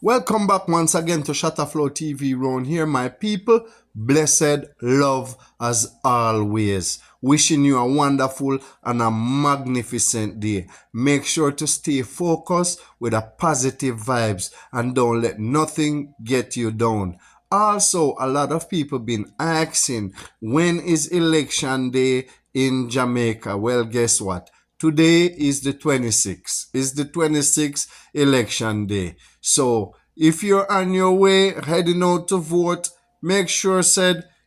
Welcome back once again to Shutterflow TV round here, my people. Blessed love as always. Wishing you a wonderful and a magnificent day. Make sure to stay focused with a positive vibes and don't let nothing get you down. Also, a lot of people been asking, when is election day in Jamaica? Well, guess what? Today is the 26th. It's the 26th election day. So if you're on your way heading out to vote, make sure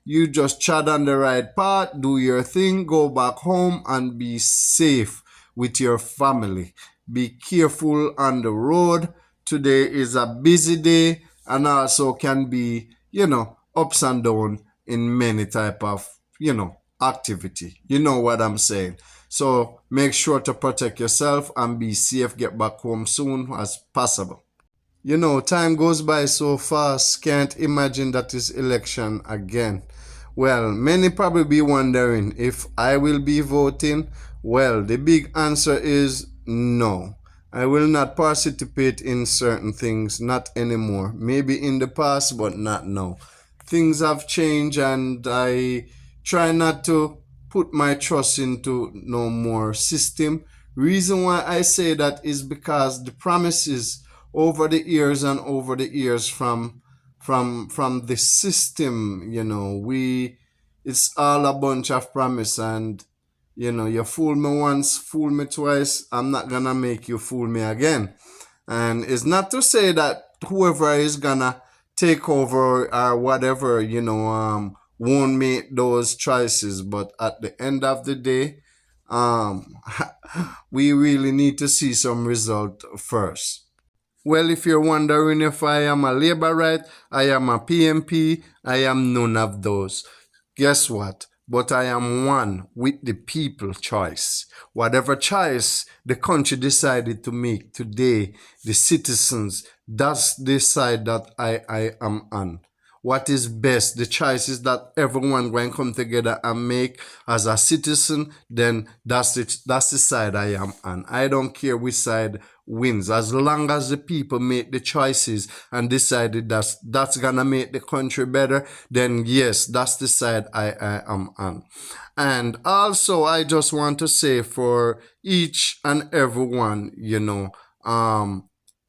you just chat on the right path, do your thing, go back home and be safe with your family. Be careful on the road. Today is a busy day and also can be, ups and downs in many type of, activity. You know what I'm saying? So make sure to protect yourself and be safe. Get back home soon as possible. Time goes by so fast. Can't imagine that is election again. Well, many probably be wondering if I will be voting. Well, the big answer is no. I will not participate in certain things, not anymore. Maybe in the past, but not now. Things have changed and I try not to put my trust into no more system. Reason why I say that is because the promises over the years and over the years from the system, it's all a bunch of promise, and you fool me once, fool me twice, I'm not gonna make you fool me again. And it's not to say that whoever is gonna take over or whatever, won't make those choices, but at the end of the day, we really need to see some result first. Well, if you're wondering if I am a Labourite, I am a PMP, I am none of those. Guess what? But I am one with the people choice. Whatever choice the country decided to make today, the citizens, that's the side that I am on. What is best, the choices that everyone going to come together and make as a citizen, then that's the side I am on. I don't care which side wins, as long as the people make the choices and decided that's gonna make the country better, then yes, that's the side I am on. And also I just want to say for each and everyone,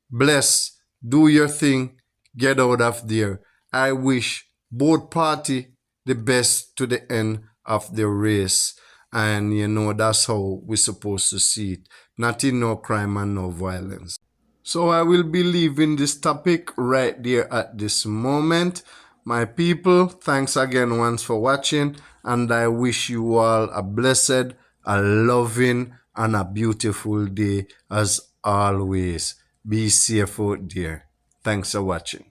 bless, do your thing, get out of there. I wish both party the best to the end of the race. And that's how we're supposed to see it. Not in no crime and no violence. So I will be leaving this topic right there at this moment. My people, thanks again once for watching. And I wish you all a blessed, a loving, and a beautiful day as always. Be safe out there. Thanks for watching.